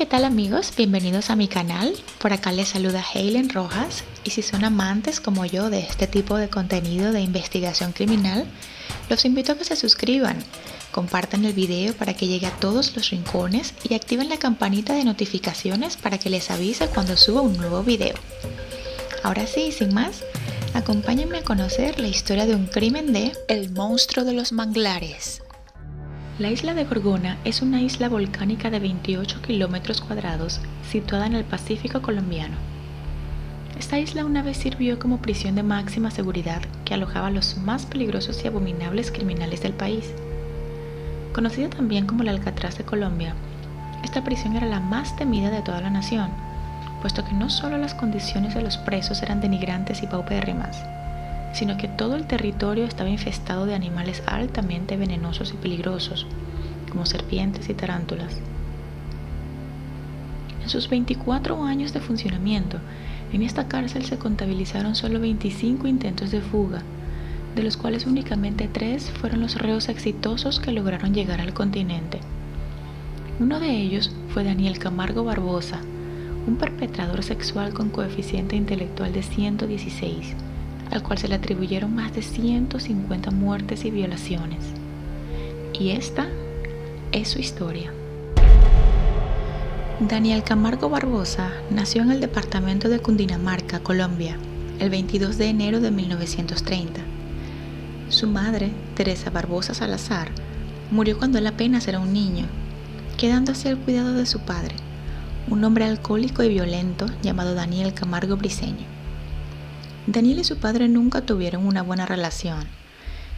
tal amigos? Bienvenidos a mi canal. Por acá les saluda Helen Rojas y si son amantes como yo de este tipo de contenido de investigación criminal, los invito a que se suscriban, compartan el video para que llegue a todos los rincones y activen la campanita de notificaciones para que les avise cuando suba un nuevo video. Ahora sí, sin más, acompáñenme a conocer la historia de un crimen de El monstruo de los manglares. La isla de Gorgona es una isla volcánica de 28 kilómetros cuadrados situada en el Pacífico colombiano. Esta isla una vez sirvió como prisión de máxima seguridad que alojaba a los más peligrosos y abominables criminales del país. Conocida también como el Alcatraz de Colombia, esta prisión era la más temida de toda la nación, puesto que no solo las condiciones de los presos eran denigrantes y paupérrimas, sino que todo el territorio estaba infestado de animales altamente venenosos y peligrosos, como serpientes y tarántulas. En sus 24 años de funcionamiento, en esta cárcel se contabilizaron solo 25 intentos de fuga, de los cuales únicamente 3 fueron los reos exitosos que lograron llegar al continente. Uno de ellos fue Daniel Camargo Barbosa, un perpetrador sexual con coeficiente intelectual de 116, al cual se le atribuyeron más de 150 muertes y violaciones. Y esta es su historia. Daniel Camargo Barbosa nació en el departamento de Cundinamarca, Colombia, el 22 de enero de 1930. Su madre, Teresa Barbosa Salazar, murió cuando él apenas era un niño, quedándose al cuidado de su padre, un hombre alcohólico y violento llamado Daniel Camargo Briceño. Daniel y su padre nunca tuvieron una buena relación.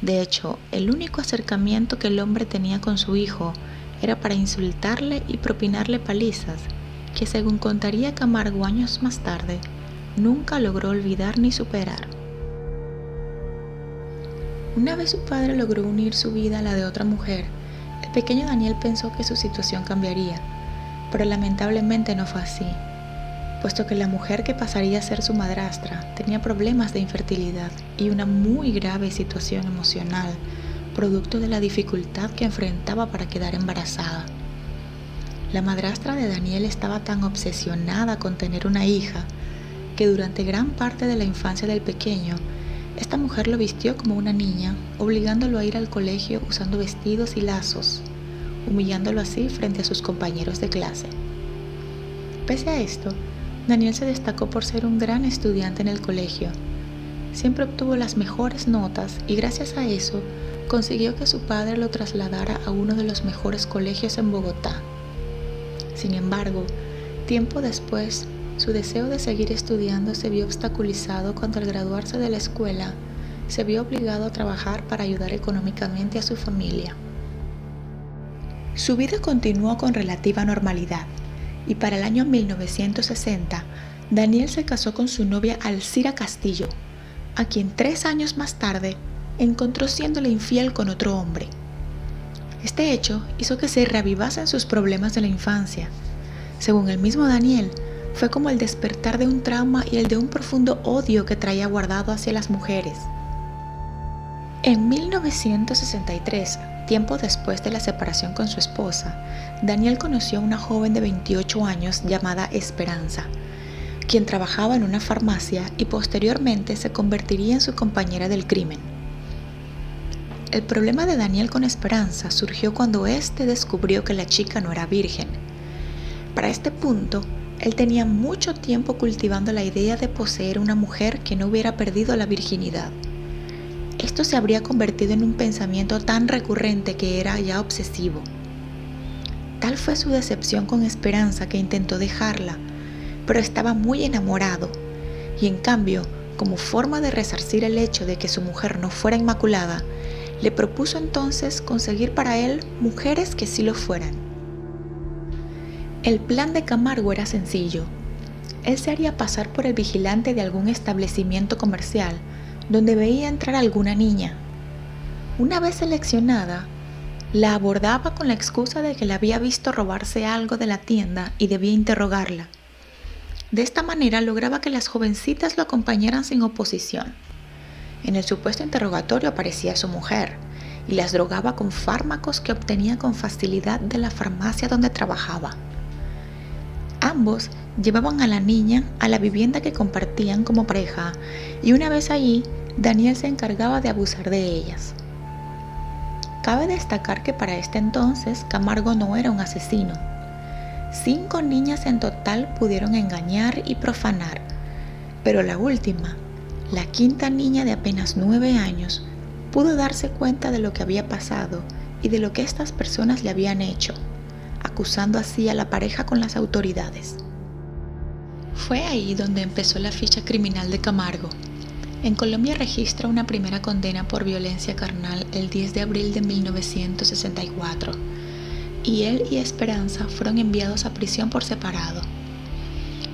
De hecho, el único acercamiento que el hombre tenía con su hijo era para insultarle y propinarle palizas, que según contaría Camargo años más tarde, nunca logró olvidar ni superar. Una vez su padre logró unir su vida a la de otra mujer, el pequeño Daniel pensó que su situación cambiaría, pero lamentablemente no fue así, puesto que la mujer que pasaría a ser su madrastra tenía problemas de infertilidad y una muy grave situación emocional, producto de la dificultad que enfrentaba para quedar embarazada. La madrastra de Daniel estaba tan obsesionada con tener una hija que durante gran parte de la infancia del pequeño, esta mujer lo vistió como una niña, obligándolo a ir al colegio usando vestidos y lazos, humillándolo así frente a sus compañeros de clase. Pese a esto, Daniel se destacó por ser un gran estudiante en el colegio. Siempre obtuvo las mejores notas y gracias a eso consiguió que su padre lo trasladara a uno de los mejores colegios en Bogotá. Sin embargo, tiempo después, su deseo de seguir estudiando se vio obstaculizado cuando al graduarse de la escuela se vio obligado a trabajar para ayudar económicamente a su familia. Su vida continuó con relativa normalidad. Y para el año 1960, Daniel se casó con su novia Alcira Castillo, a quien 3 años más tarde encontró siéndole infiel con otro hombre. Este hecho hizo que se reavivasen sus problemas de la infancia. Según el mismo Daniel, fue como el despertar de un trauma y el de un profundo odio que traía guardado hacia las mujeres. En 1963, tiempo después de la separación con su esposa, Daniel conoció a una joven de 28 años llamada Esperanza, quien trabajaba en una farmacia y posteriormente se convertiría en su compañera del crimen. El problema de Daniel con Esperanza surgió cuando éste descubrió que la chica no era virgen. Para este punto, él tenía mucho tiempo cultivando la idea de poseer una mujer que no hubiera perdido la virginidad. Esto se habría convertido en un pensamiento tan recurrente que era ya obsesivo. Tal fue su decepción con Esperanza que intentó dejarla, pero estaba muy enamorado, y en cambio, como forma de resarcir el hecho de que su mujer no fuera inmaculada, le propuso entonces conseguir para él mujeres que sí lo fueran. El plan de Camargo era sencillo. Él se haría pasar por el vigilante de algún establecimiento comercial donde veía entrar a alguna niña. Una vez seleccionada, la abordaba con la excusa de que la había visto robarse algo de la tienda y debía interrogarla. De esta manera lograba que las jovencitas lo acompañaran sin oposición. En el supuesto interrogatorio aparecía su mujer y las drogaba con fármacos que obtenía con facilidad de la farmacia donde trabajaba. Ambos llevaban a la niña a la vivienda que compartían como pareja y una vez allí, Daniel se encargaba de abusar de ellas. Cabe destacar que para este entonces Camargo no era un asesino. 5 niñas en total pudieron engañar y profanar, pero la última, la quinta niña de apenas 9 años, pudo darse cuenta de lo que había pasado y de lo que estas personas le habían hecho, acusando así a la pareja con las autoridades. Fue ahí donde empezó la ficha criminal de Camargo. En Colombia registra una primera condena por violencia carnal el 10 de abril de 1964, y él y Esperanza fueron enviados a prisión por separado.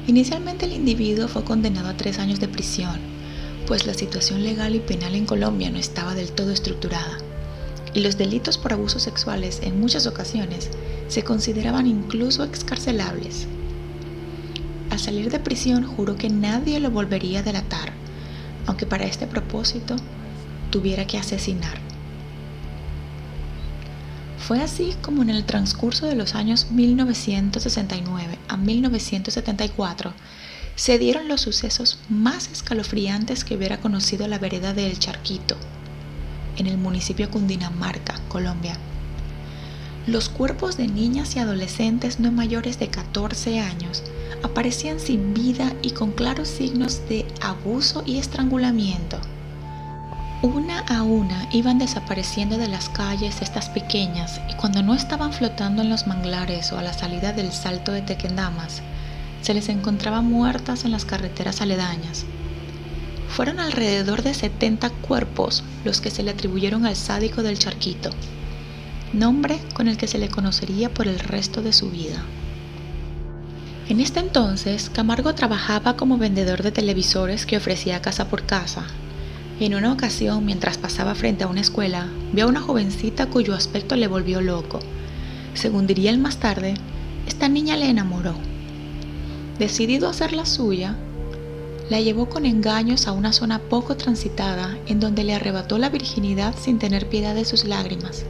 Inicialmente el individuo fue condenado a 3 años de prisión, pues la situación legal y penal en Colombia no estaba del todo estructurada, y los delitos por abusos sexuales en muchas ocasiones se consideraban incluso excarcelables. Al salir de prisión juró que nadie lo volvería a delatar, aunque para este propósito tuviera que asesinar. Fue así como en el transcurso de los años 1969 a 1974 se dieron los sucesos más escalofriantes que hubiera conocido la vereda de El Charquito, en el municipio de Cundinamarca, Colombia. Los cuerpos de niñas y adolescentes no mayores de 14 años aparecían sin vida y con claros signos de abuso y estrangulamiento. Una a una iban desapareciendo de las calles estas pequeñas, y cuando no estaban flotando en los manglares o a la salida del Salto de Tequendamas, se les encontraba muertas en las carreteras aledañas. Fueron alrededor de 70 cuerpos los que se le atribuyeron al sádico del Charquito, nombre con el que se le conocería por el resto de su vida. En este entonces, Camargo trabajaba como vendedor de televisores que ofrecía casa por casa. Y en una ocasión, mientras pasaba frente a una escuela, vio a una jovencita cuyo aspecto le volvió loco. Según diría él más tarde, esta niña le enamoró. Decidido a hacer la suya, la llevó con engaños a una zona poco transitada en donde le arrebató la virginidad sin tener piedad de sus lágrimas.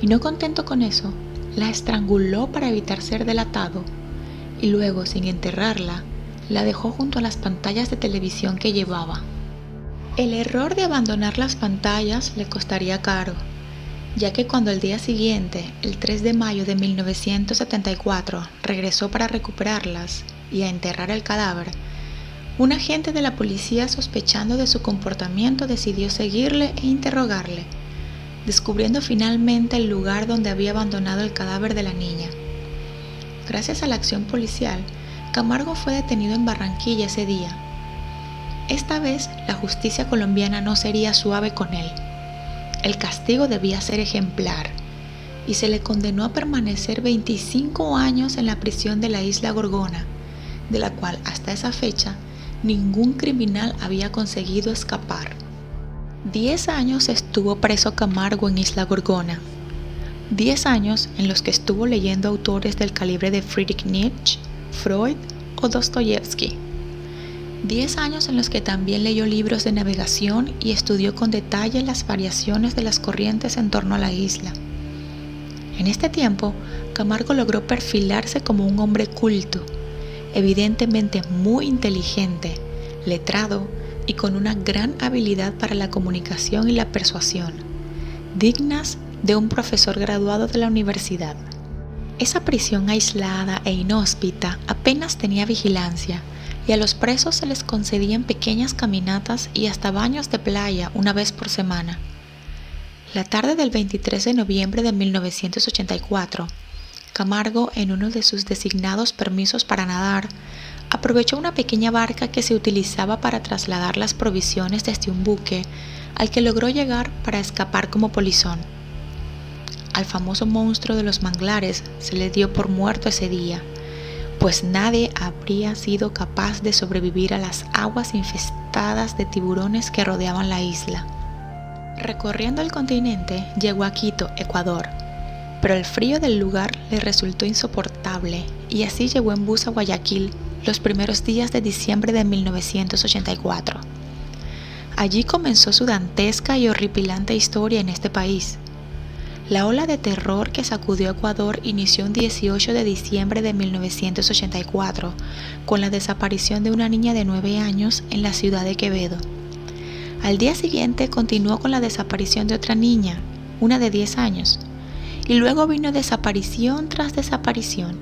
Y no contento con eso, la estranguló para evitar ser delatado y luego, sin enterrarla, la dejó junto a las pantallas de televisión que llevaba. El error de abandonar las pantallas le costaría caro, ya que cuando al día siguiente, el 3 de mayo de 1974, regresó para recuperarlas y a enterrar el cadáver, un agente de la policía, sospechando de su comportamiento, decidió seguirle e interrogarle, descubriendo finalmente el lugar donde había abandonado el cadáver de la niña. Gracias a la acción policial, Camargo fue detenido en Barranquilla ese día. Esta vez, la justicia colombiana no sería suave con él. El castigo debía ser ejemplar y se le condenó a permanecer 25 años en la prisión de la isla Gorgona, de la cual hasta esa fecha ningún criminal había conseguido escapar. 10 años estuvo preso Camargo en Isla Gorgona. 10 años en los que estuvo leyendo autores del calibre de Friedrich Nietzsche, Freud o Dostoyevsky. 10 años en los que también leyó libros de navegación y estudió con detalle las variaciones de las corrientes en torno a la isla. En este tiempo, Camargo logró perfilarse como un hombre culto, evidentemente muy inteligente, letrado y con una gran habilidad para la comunicación y la persuasión, dignas de un profesor graduado de la universidad. Esa prisión aislada e inhóspita apenas tenía vigilancia, y a los presos se les concedían pequeñas caminatas y hasta baños de playa una vez por semana. La tarde del 23 de noviembre de 1984, Camargo, en uno de sus designados permisos para nadar, aprovechó una pequeña barca que se utilizaba para trasladar las provisiones desde un buque al que logró llegar para escapar como polizón. Al famoso monstruo de los manglares se le dio por muerto ese día, pues nadie habría sido capaz de sobrevivir a las aguas infestadas de tiburones que rodeaban la isla. Recorriendo el continente, llegó a Quito, Ecuador, pero el frío del lugar le resultó insoportable y así llegó en bus a Guayaquil los primeros días de diciembre de 1984. Allí comenzó su dantesca y horripilante historia en este país. La ola de terror que sacudió Ecuador inició un 18 de diciembre de 1984 con la desaparición de una niña de 9 años en la ciudad de Quevedo. Al día siguiente continuó con la desaparición de otra niña, una de 10 años, y luego vino desaparición tras desaparición.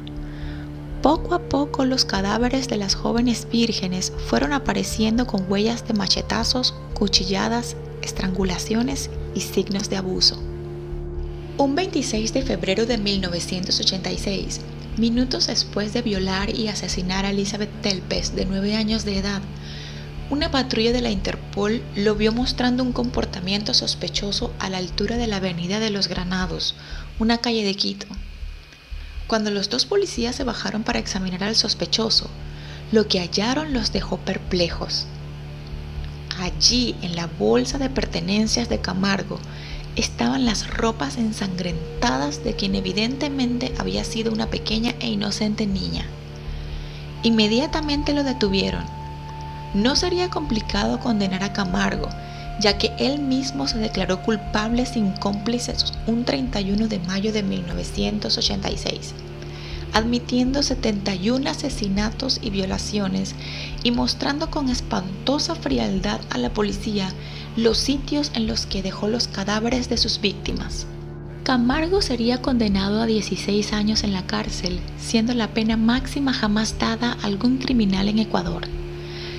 Poco a poco los cadáveres de las jóvenes vírgenes fueron apareciendo con huellas de machetazos, cuchilladas, estrangulaciones y signos de abuso. Un 26 de febrero de 1986, minutos después de violar y asesinar a Elizabeth Telpes, de 9 años de edad, una patrulla de la Interpol lo vio mostrando un comportamiento sospechoso a la altura de la Avenida de los Granados, una calle de Quito. Cuando los dos policías se bajaron para examinar al sospechoso, lo que hallaron los dejó perplejos. Allí, en la bolsa de pertenencias de Camargo, estaban las ropas ensangrentadas de quien evidentemente había sido una pequeña e inocente niña. Inmediatamente lo detuvieron. No sería complicado condenar a Camargo, ya que él mismo se declaró culpable sin cómplices un 31 de mayo de 1986, admitiendo 71 asesinatos y violaciones y mostrando con espantosa frialdad a la policía los sitios en los que dejó los cadáveres de sus víctimas. Camargo sería condenado a 16 años en la cárcel, siendo la pena máxima jamás dada a algún criminal en Ecuador.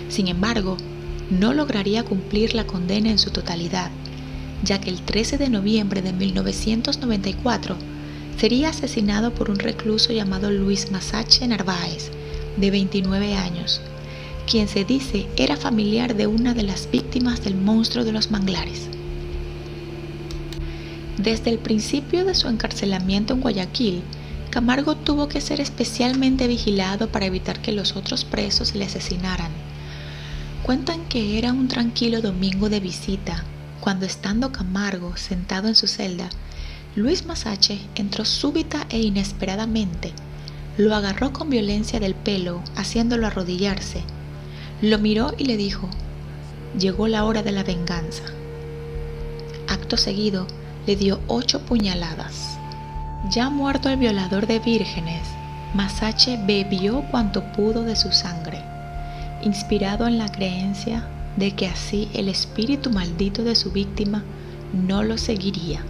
Sin embargo, no lograría cumplir la condena en su totalidad, ya que el 13 de noviembre de 1994 sería asesinado por un recluso llamado Luis Masache Narváez, de 29 años, quien se dice era familiar de una de las víctimas del monstruo de los manglares. Desde el principio de su encarcelamiento en Guayaquil, Camargo tuvo que ser especialmente vigilado para evitar que los otros presos le asesinaran. Cuentan que era un tranquilo domingo de visita, cuando estando Camargo sentado en su celda, Luis Masache entró súbita e inesperadamente, lo agarró con violencia del pelo, haciéndolo arrodillarse, lo miró y le dijo: «Llegó la hora de la venganza». Acto seguido, le dio 8 puñaladas. Ya muerto el violador de vírgenes, Masache bebió cuanto pudo de su sangre, inspirado en la creencia de que así el espíritu maldito de su víctima no lo seguiría.